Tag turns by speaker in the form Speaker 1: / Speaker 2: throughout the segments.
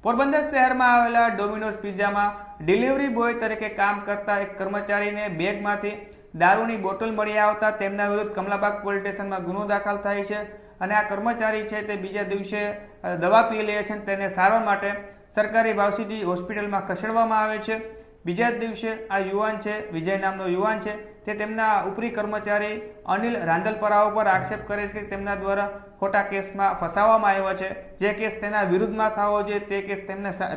Speaker 1: પોરબંદર શહેરમાં આવેલા Domino's પિઝામાં delivery boy તરીકે કામ કરતા એક કર્મચારીને બેગમાંથી દારૂની બોટલ મળી આવતા તેમના વિરુદ્ધ કમલાબાગ પોલીસ સ્ટેશનમાં ગુનો દાખલ થાય છે અને આ કર્મચારી છે તે બીજા દિવસે દવા પી લે છે અને તેને સારવાર માટે સરકારી ભાવસીટી હોસ્પિટલમાં ખસેડવામાં આવે છે। બીજા દિવસે આ યુવાન છે, વિજય નામનો યુવાન છે, તે તેમના ઉપરી કર્મચારી અનિલ રાંદલપરા ઉપર આક્ષેપ કરે છે કે તેમના દ્વારા ખોટા કેસમાં ફસાવવામાં આવ્યા છે। જે કેસ તેના વિરુદ્ધમાં થવો જોઈએ તે કેસ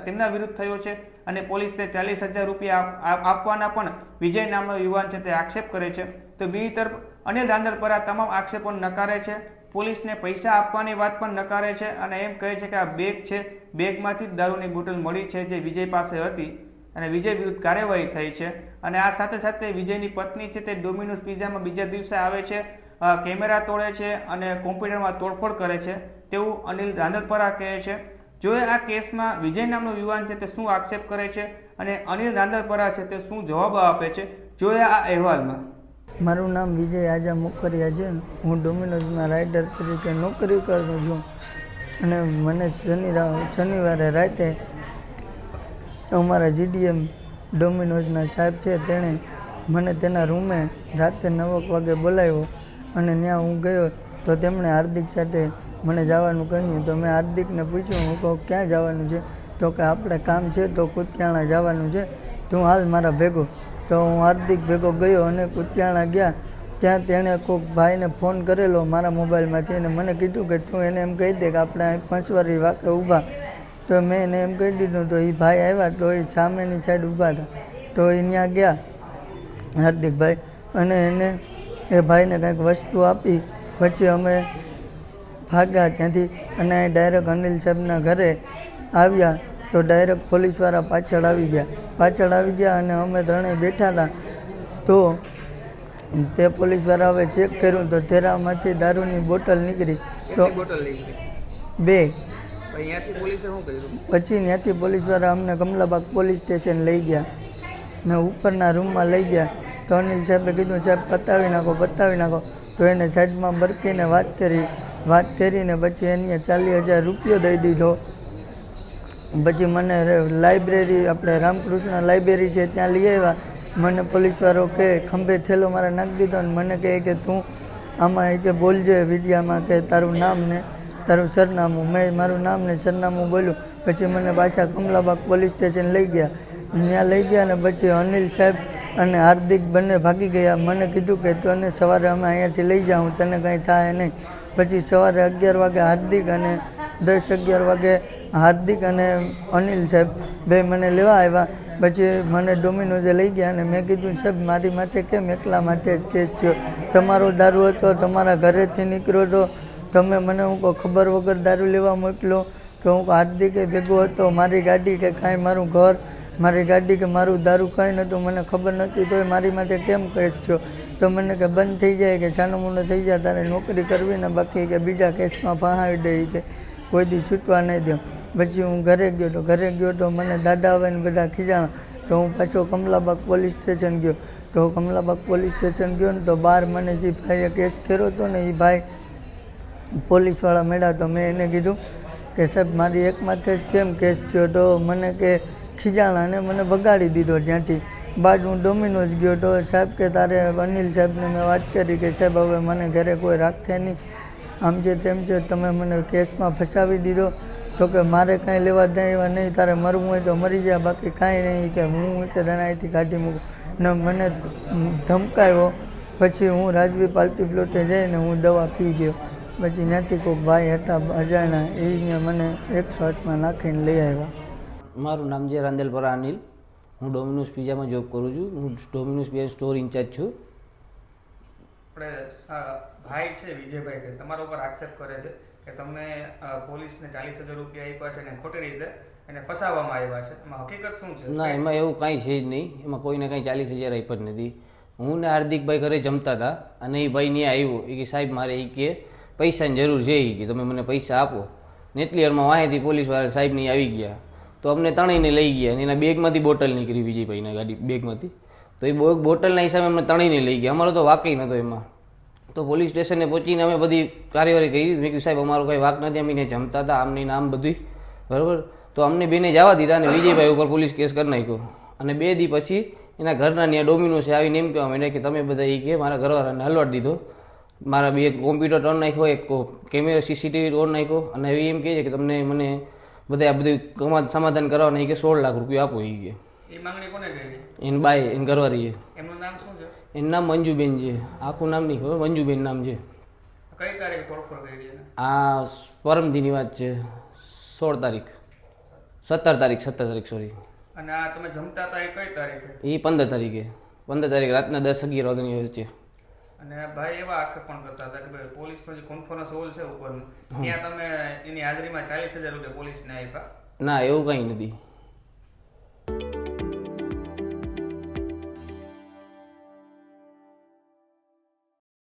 Speaker 1: તેમના વિરુદ્ધ થયો છે અને પોલીસ તે 40,000 રૂપિયા આપવાના પણ વિજય નામનો યુવાન છે તે આક્ષેપ કરે છે। તો બીજી તરફ અનિલ રાંદલપરા તમામ આક્ષેપો નકારે છે, પોલીસને પૈસા આપવાની વાત પણ નકારે છે અને એમ કહે છે કે આ બેગ છે, બેગમાંથી જ દારૂની બોટલ મળી છે જે વિજય પાસે હતી અને વિજય વિરુદ્ધ કાર્યવાહી થઈ છે। અને આ સાથે સાથે વિજયની પત્ની છે તે ડોમિનોઝ પિઝામાં બીજા દિવસે આવે છે, કેમેરા તોડે છે અને કોમ્પ્યુટરમાં તોડફોડ કરે છે તેવું અનિલ રાંદલપરા કહે છે। જોઈએ આ કેસમાં વિજય નામનો યુવાન છે તે શું આક્ષેપ કરે છે અને અનિલ રાંદલપરા છે તે શું જવાબ આપે છે, જોઈએ આ અહેવાલમાં।
Speaker 2: મારું નામ વિજય આજા મોકરિયા છે। હું ડોમિનોઝમાં રાઇડર તરીકે નોકરી કરું છું અને મને શનિવારે રાતે અમારા જીડીએમ ડોમિનોઝના સાહેબ છે તેણે મને તેના રૂમે રાતે 9 વાગે બોલાવ્યો અને ત્યાં હું ગયો તો તેમણે હાર્દિક સાથે મને જવાનું કહ્યું। તો મેં હાર્દિકને પૂછ્યું, હું કહું ક્યાં જવાનું છે? તો કે આપણે કામ છે તો કુતિયાણા જવાનું છે, તું હાલ મારા ભેગો। તો હું હાર્દિક ભેગો ગયો અને કુતિયાણા ગયા। ત્યાં તેણે કોઈક ભાઈને ફોન કરેલો મારા મોબાઈલમાંથી અને મને કીધું કે તું એને એમ કહી દે કે આપણે અહીં પંચવારી વાકે ઊભા। તો મેં એને એમ કહી દીધું। તો એ ભાઈ આવ્યા તો એ સામેની સાઈડ ઊભા હતા તો એ ત્યાં ગયા હાર્દિકભાઈ અને એને એ ભાઈને કંઈક વસ્તુ આપી। પછી અમે ભાગ્યા ત્યાંથી અને ડાયરેક્ટ અનિલ સાહેબના ઘરે આવ્યા તો ડાયરેક્ટ પોલીસવાળા પાછળ આવી ગયા અને અમે ત્રણેય બેઠા હતા। તો તે પોલીસવાળા હવે ચેક કર્યું તો તેરામાંથી દારૂની બોટલ નીકળી। તો બે પછી ત્યાંથી પોલીસવાળા અમને કમલાબાગ પોલીસ સ્ટેશન લઈ ગયા ને ઉપરના રૂમમાં લઈ ગયા। તો અનિલ સાહેબે કીધું સાહેબ પતાવી નાખો। તો એને સાઈડમાં બરકીને વાત કરીને પછી એને 40,000 રૂપિયો દઈ દીધો। પછી મને લાઇબ્રેરી આપણે રામકૃષ્ણ લાઇબ્રેરી છે ત્યાં લઈ આવ્યા। મને પોલીસવાળો કે ખંભે થેલો મારા નાખી દીધો અને મને કહે કે તું આમાં કે બોલજે વિડીયામાં કે તારું નામ ને તારું સરનામું। મેં મારું નામ ને સરનામું બોલ્યું। પછી મને પાછા કમલાબાગ પોલીસ સ્ટેશન લઈ ગયા। ત્યાં લઈ ગયા ને પછી અનિલ સાહેબ અને હાર્દિક બંને ભાગી ગયા। મને કીધું કે તને સવારે અમે અહીંયાથી લઈ જાઉં, તને કંઈ થાય નહીં। પછી સવારે 11 વાગે હાર્દિક અને 10-11 વાગે હાર્દિક અને અનિલ સાહેબ બે મને લેવા આવ્યા। પછી મને ડોમિનોઝે લઈ ગયા અને મેં કીધું સાહેબ મારી માથે કેમ એકલા માથે જ કેસ થયો? તમારો દારૂ હતો, તમારા ઘરેથી નીકળ્યો તો તમે મને હું ખબર વગર દારૂ લેવા મોકલ્યો। તો હું હાર્દિકે ભેગો હતો, મારી ગાડી કે કાંઈ મારું ઘર, મારી ગાડી કે મારું દારૂ કાંઈ નહોતું, મને ખબર નહોતી તો મારી માથે કેમ કેસ થયો? તો મને કે બંધ થઈ જાય કે છાનો મોનો થઈ જાય, તારે નોકરી કરવી ને બાકી કે બીજા કેસમાં ફાંહાવી દે કે કોઈ દી છૂટવા નહીં દો। પછી હું ઘરે ગયો તો મને દાદા આવે ને બધા ખીજાણા। તો હું પાછો કમલાબાગ પોલીસ સ્ટેશન ગયો। તો કમલાબાગ પોલીસ સ્ટેશન ગયો ને તો બહાર મને જે ભાઈએ કેસ કર્યો હતો ને એ ભાઈ પોલીસવાળા મળ્યા। તો મેં એને કીધું કે સાહેબ મારી એક માથે જ કેમ કેસ થયો? તો મને કે ખીજાણા અને મને ભગાડી દીધો ત્યાંથી। બાદ હું ડોમિનોઝ ગયો તો સાહેબ કે તારે અનિલ સાહેબને મેં વાત કરી કે સાહેબ હવે મને ઘરે કોઈ રાખે નહીં, આમ છે તેમ છે, તમે મને કેસમાં ફસાવી દીધો। તો કે મારે કાંઈ લેવા દેવા નહીં, તારે મરવું હોય તો મરી જાય, બાકી કાંઈ નહીં કે હું તને અહીંથી કાઢી મૂકું ને મને ધમકાવ્યો। પછી હું રાજવી પાલટી પ્લોટે જઈને હું દવા પી ગયો। પછી ત્યાંથી કોઈક ભાઈ હતા અજાણ્યા એને મને 108માં નાખીને લઈ આવ્યા।
Speaker 3: મારું નામ છે રાંદલપરા અનિલ, હું ડોમિનોઝ પિઝામાં જોબ કરું છું। હું ડોમિનોઝ પિઝા સ્ટોર ઇન્ચાર્જ છું।
Speaker 1: આપણે ભાઈ છે વિજયભાઈ તમારા ઉપર આક્ષેપ કરે છે કે તમને પોલીસને 40,000 રૂપિયા આપ્યા છે અને ખોટી રીતે એને ફસાવવામાં આવ્યા છે, એમાં હકીકત શું છે?
Speaker 3: ના, એમાં એવું કાંઈ છે જ નહીં, એમાં કોઈને કાંઈ 40,000 આપ્યા જ નથી। હું ને હાર્દિકભાઈ ઘરે જમતા હતા અને એ ભાઈ ત્યાં આવ્યો, એ કે સાહેબ મારે એ કે પૈસાની જરૂર છે, એ કે તમે મને પૈસા આપો ને એટલી વારમાં વાંહેથી પોલીસવાળા સાહેબની આવી ગયા। તો અમને ત્રણેયને લઈ ગયા અને એના બેગમાંથી બોટલ નીકળી વિજયભાઈના ગાડી બેગમાંથી। તો એ બોટલના હિસાબે અમને ત્રણેયને લઈ ગયા, અમારો તો વાકઈ નહોતો એમાં। તો પોલીસ સ્ટેશને પહોંચીને અમે બધી કાર્યવાહી કરી। મેં કીધું સાહેબ અમારો કંઈ વાક નથી, અમે જમતા હતા આમ નહીં આમ બધું બરાબર। તો અમને બેને જવા દીધા અને વિજયભાઈ ઉપર પોલીસ કેસ કરી નાખ્યો. અને 2 દી પછી એના ઘરના ત્યાં ડોમિનોસે આવીને એમ કહેવા માંડ્યા કે તમે બધા એ કે મારા ઘરવાળાને હલવાડી દીધો, મારા 2 કોમ્પ્યુટર ટોન નાખ્યો, એક કેમેરા CCTV ટોન નાખ્યો, અને હવે એમ કહે છે કે તમને મને બધા આ બધું સમાધાન કરવાના કે 16 લાખ રૂપિયા આપો એ કે.
Speaker 1: એ માંગણી કોને કરી?
Speaker 3: એને બાય એને ઘરવાળીએ.
Speaker 1: એમનું નામ શું છે?
Speaker 3: એનું નામ મંજુબેન છે, આખું નામ નહીં ખબર, મંજુબેન નામ છે.
Speaker 1: કઈ તારીખે તોડફોડ કરી એને?
Speaker 3: આ પરમદીની વાત છે, 17 તારીખ સોરી.
Speaker 1: અને આ તમે જમતા હતા એ કઈ તારીખે?
Speaker 3: એ 15 તારીખે રાતના 10-11 વાગ્યાની વચ્ચે.
Speaker 1: અને ભાઈ એવા આક્ષેપ પણ કરતા હતા કે ભાઈ પોલીસનો જે કોન્ફરન્સ હોલ છે ઉપરનું ત્યાં તમે એની હાજરીમાં 40,000 રૂપિયા પોલીસને આપ્યા.
Speaker 3: ના, એવું કંઈ નથી.